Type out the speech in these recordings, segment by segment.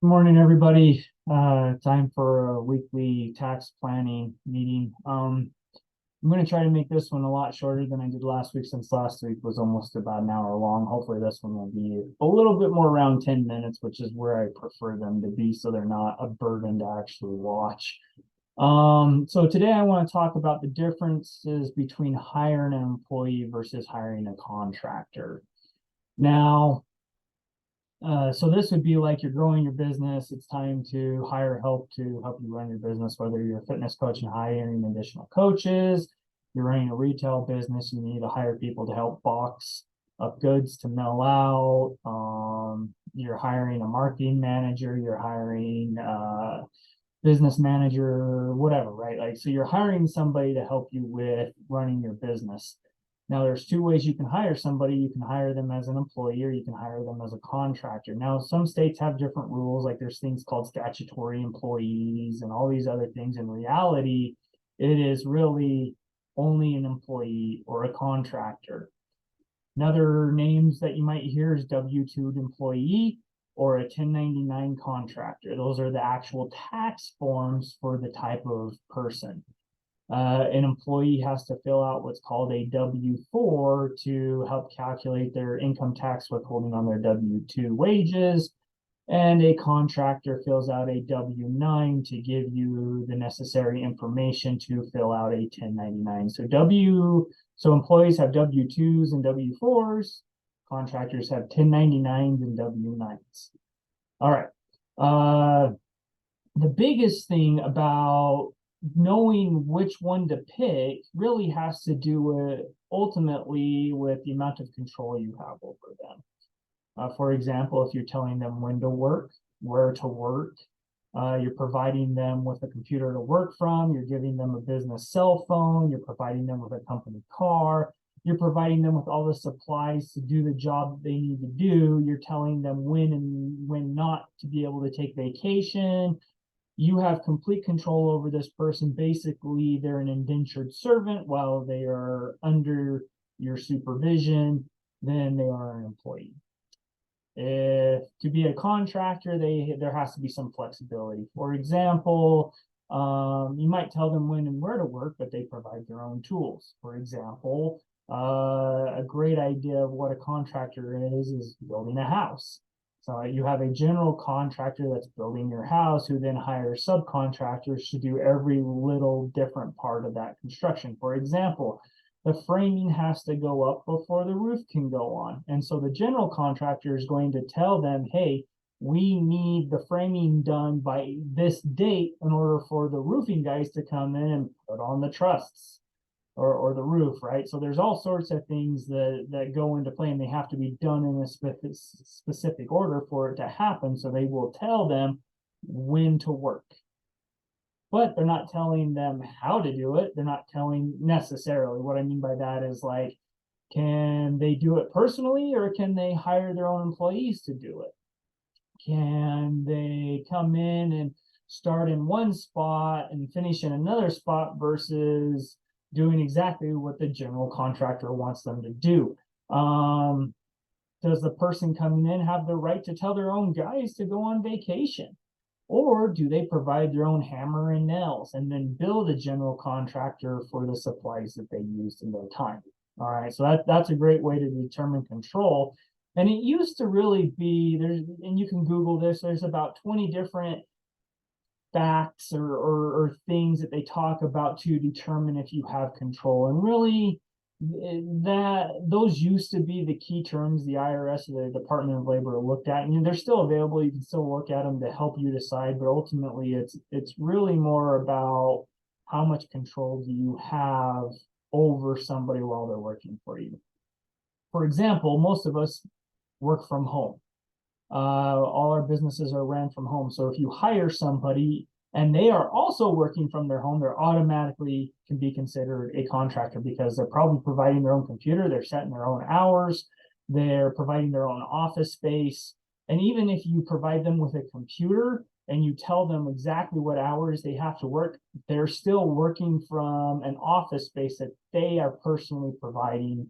Good morning, everybody. Time for a weekly tax planning meeting. I'm going to try to make this one a lot shorter than I did last week, since last week was almost about an hour long. Hopefully, this one will be a little bit more around 10 minutes, which is where I prefer them to be, so they're not a burden to actually watch. So today I want to talk about the differences between hiring an employee versus hiring a contractor. Now, so this would be like you're growing your business. It's time to hire help to help you run your business, whether you're a fitness coach and hiring additional coaches, you're running a retail business, you need to hire people to help box up goods to mail out. You're hiring a marketing manager, you're hiring a business manager, whatever, right? Like, so you're hiring somebody to help you with running your business. Now, there's two ways you can hire somebody. You can hire them as an employee, or you can hire them as a contractor. Now, some states have different rules, like there's things called statutory employees and all these other things. In reality, it is really only an employee or a contractor. Another names that you might hear is W-2 employee or a 1099 contractor. Those are the actual tax forms for the type of person. An employee has to fill out what's called a W-4 to help calculate their income tax withholding on their W-2 wages. And a contractor fills out a W-9 to give you the necessary information to fill out a 1099. So employees have W-2s and W-4s. Contractors have 1099s and W-9s. All right. The biggest thing about knowing which one to pick really has to do with ultimately with the amount of control you have over them. For example, if you're telling them when to work, where to work, you're providing them with a computer to work from, you're giving them a business cell phone, you're providing them with a company car, you're providing them with all the supplies to do the job they need to do, you're telling them when and when not to be able to take vacation. You have complete control over this person. Basically, they're an indentured servant while they are under your supervision, then they are an employee. If to be a contractor, there has to be some flexibility. For example, you might tell them when and where to work, but they provide their own tools. For example, a great idea of what a contractor is building a house. So you have a general contractor that's building your house who then hires subcontractors to do every little different part of that construction. For example, the framing has to go up before the roof can go on. And so the general contractor is going to tell them, hey, we need the framing done by this date in order for the roofing guys to come in and put on the trusses or the roof, right? So there's all sorts of things that go into play, and they have to be done in a specific order for it to happen. So they will tell them when to work, but they're not telling them how to do it. They're not telling necessarily. What I mean by that is, like, can they do it personally, or can they hire their own employees to do it? Can they come in and start in one spot and finish in another spot versus doing exactly what the general contractor wants them to do? Does the person coming in have the right to tell their own guys to go on vacation? Or do they provide their own hammer and nails and then bill the general contractor for the supplies that they used in their time? All right, so that's a great way to determine control. And it used to really be there's, and you can Google this, there's about 20 different facts or things that they talk about to determine if you have control. And really, that those used to be the key terms the IRS or the Department of Labor looked at, and they're still available. You can still look at them to help you decide, but ultimately it's really more about how much control do you have over somebody while they're working for you. For example, most of us work from home. All our businesses are ran from home. So if you hire somebody and they are also working from their home, they're automatically can be considered a contractor because they're probably providing their own computer, they're setting their own hours, they're providing their own office space. And even if you provide them with a computer and you tell them exactly what hours they have to work, they're still working from an office space that they are personally providing.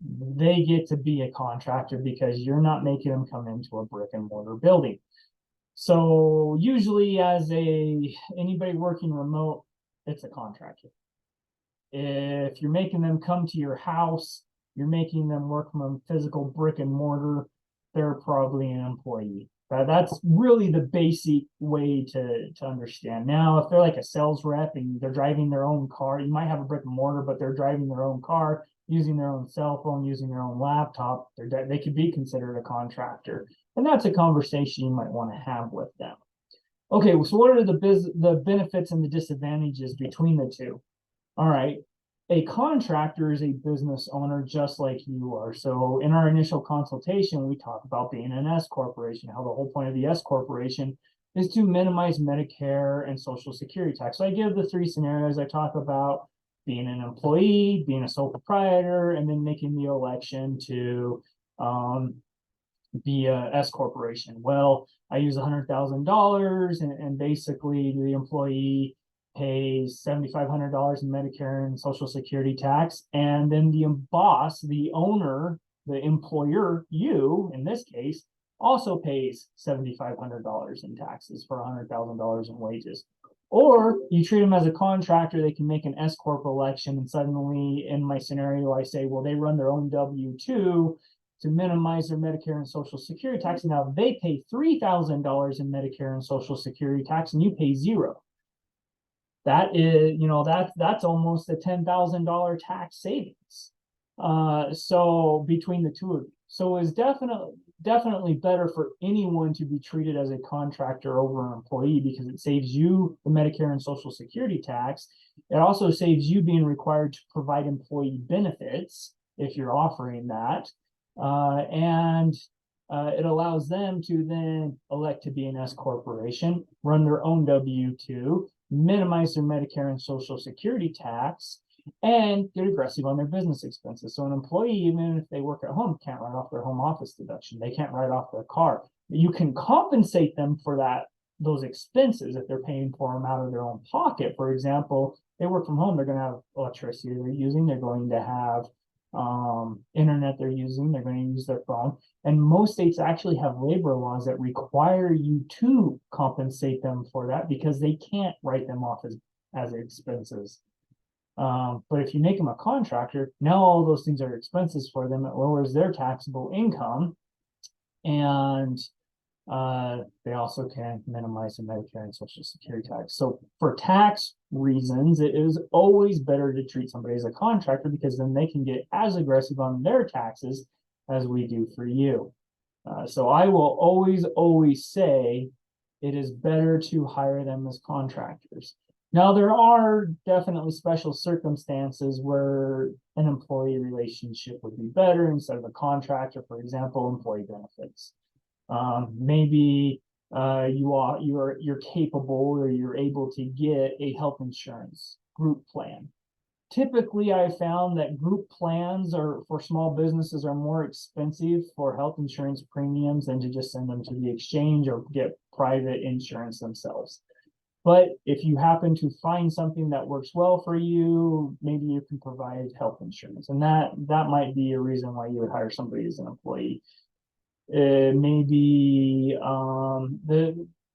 They get to be a contractor because you're not making them come into a brick and mortar building. So usually as anybody working remote, it's a contractor. If you're making them come to your house, you're making them work from a physical brick and mortar, they're probably an employee. That's really the basic way to understand. Now, if they're like a sales rep and they're driving their own car, you might have a brick and mortar, but they're driving their own car, using their own cell phone, using their own laptop, they could be considered a contractor. And that's a conversation you might want to have with them. Okay, so what are the benefits and the disadvantages between the two? All right. A contractor is a business owner just like you are. So in our initial consultation, we talk about being an S corporation, how the whole point of the S corporation is to minimize Medicare and Social Security tax. So I give the three scenarios. I talk about being an employee, being a sole proprietor, and then making the election to be a S corporation. Well, I use $100,000 and basically the employee pays $7,500 in Medicare and Social Security tax. And then the boss, the owner, the employer, you in this case, also pays $7,500 in taxes for $100,000 in wages. Or you treat them as a contractor, they can make an S Corp election, and suddenly in my scenario, I say, well, they run their own W-2 to minimize their Medicare and Social Security tax. Now they pay $3,000 in Medicare and Social Security tax, and you pay zero. That is, that's almost a $10,000 tax savings. So between the two of you, so it's definitely better for anyone to be treated as a contractor over an employee because it saves you the Medicare and Social Security tax. It also saves you being required to provide employee benefits if you're offering that. And it allows them to then elect to be an S corporation, run their own W-2, minimize their Medicare and Social Security tax, and get aggressive on their business expenses. So an employee, even if they work at home, can't write off their home office deduction. They can't write off their car. You can compensate them for those expenses if they're paying for them out of their own pocket. For example, they work from home, they're going to have electricity they're using, they're going to have internet they're using, they're going to use their phone. And most states actually have labor laws that require you to compensate them for that because they can't write them off as expenses. But if you make them a contractor, now all those things are expenses for them. It lowers their taxable income, and they also can minimize the Medicare and Social Security tax. So for tax reasons, it is always better to treat somebody as a contractor because then they can get as aggressive on their taxes as we do for you. So I will always say it is better to hire them as contractors. Now, there are definitely special circumstances where an employee relationship would be better instead of a contractor, for example, employee benefits. Maybe you're capable or you're able to get a health insurance group plan. Typically, I found that group plans for small businesses are more expensive for health insurance premiums than to just send them to the exchange or get private insurance themselves. But if you happen to find something that works well for you, maybe you can provide health insurance, and that might be a reason why you would hire somebody as an employee. Maybe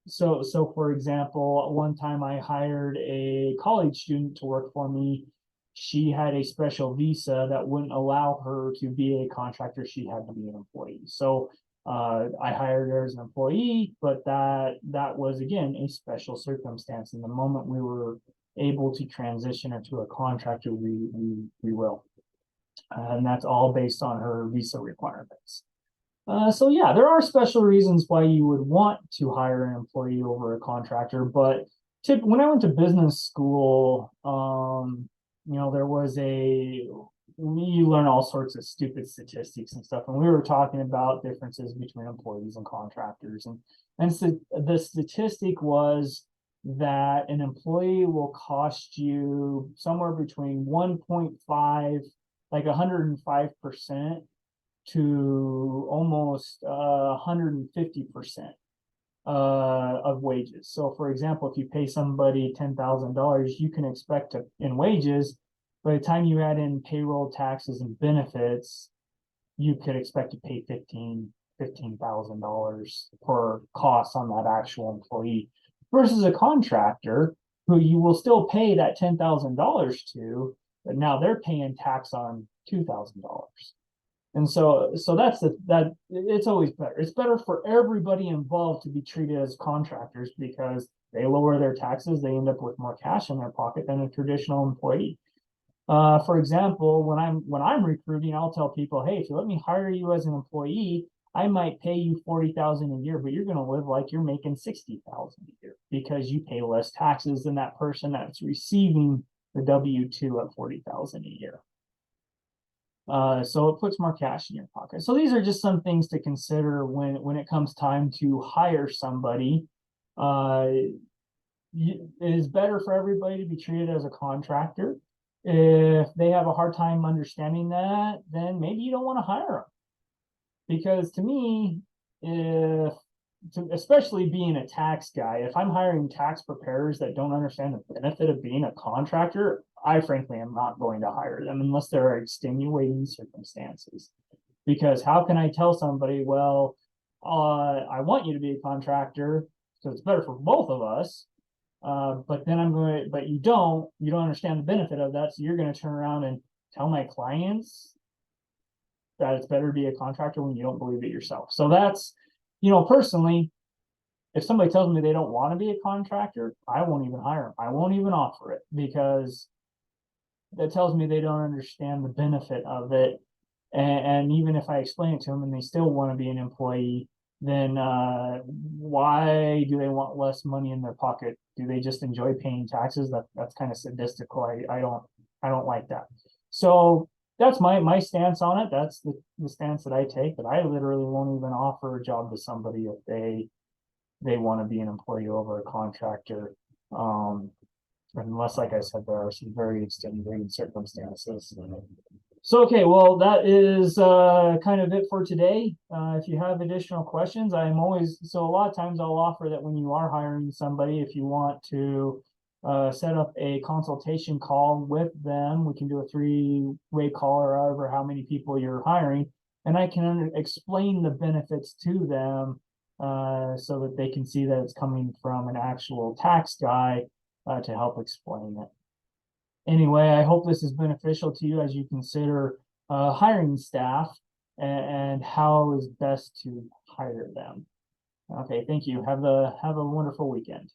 so for example, one time I hired a college student to work for me. She had a special visa that wouldn't allow her to be a contractor. She had to be an employee. So I hired her as an employee, but that was again a special circumstance. And the moment we were able to transition her to a contractor, we will. And that's all based on her visa requirements. So yeah, there are special reasons why you would want to hire an employee over a contractor. But when I went to business school, there was you learn all sorts of stupid statistics and stuff, and we were talking about differences between employees and contractors, and so the statistic was that an employee will cost you somewhere between 1.5, like 105%, to almost 150% of wages. So for example, if you pay somebody $10,000, you can expect in wages, by the time you add in payroll taxes and benefits, you could expect to pay $15,000 for costs on that actual employee, versus a contractor who you will still pay that $10,000 to, but now they're paying tax on $2,000. And so that it's always better. It's better for everybody involved to be treated as contractors, because they lower their taxes, they end up with more cash in their pocket than a traditional employee. For example, when I'm recruiting, I'll tell people, hey, if you let me hire you as an employee, I might pay you $40,000 a year, but you're going to live like you're making $60,000 a year, because you pay less taxes than that person that's receiving the W-2 at $40,000 a year. So it puts more cash in your pocket. So these are just some things to consider when it comes time to hire somebody. It is better for everybody to be treated as a contractor. If they have a hard time understanding that, then maybe you don't want to hire them. Because to me, especially being a tax guy, if I'm hiring tax preparers that don't understand the benefit of being a contractor, I frankly am not going to hire them unless there are extenuating circumstances. Because how can I tell somebody, well, I want you to be a contractor, so it's better for both of us, but then but you don't understand the benefit of that, so you're going to turn around and tell my clients that it's better to be a contractor when you don't believe it yourself. So that's, personally, if somebody tells me they don't want to be a contractor, I won't even hire them. I won't even offer it, because that tells me they don't understand the benefit of it. And even if I explain it to them and they still want to be an employee, then why do they want less money in their pocket? Do they just enjoy paying taxes? That's kind of sadistical. I don't like that. So that's my stance on it. That's the stance that I take, that I literally won't even offer a job to somebody if they want to be an employee over a contractor. Unless, like I said, there are some very extenuating circumstances. So, okay, well, that is kind of it for today. If you have additional questions, a lot of times I'll offer that when you are hiring somebody, if you want to set up a consultation call with them, we can do a 3-way call, or however how many people you're hiring, and I can explain the benefits to them so that they can see that it's coming from an actual tax guy to help explain it. Anyway, I hope this is beneficial to you as you consider hiring staff and how is best to hire them. Okay, thank you. Have a wonderful weekend.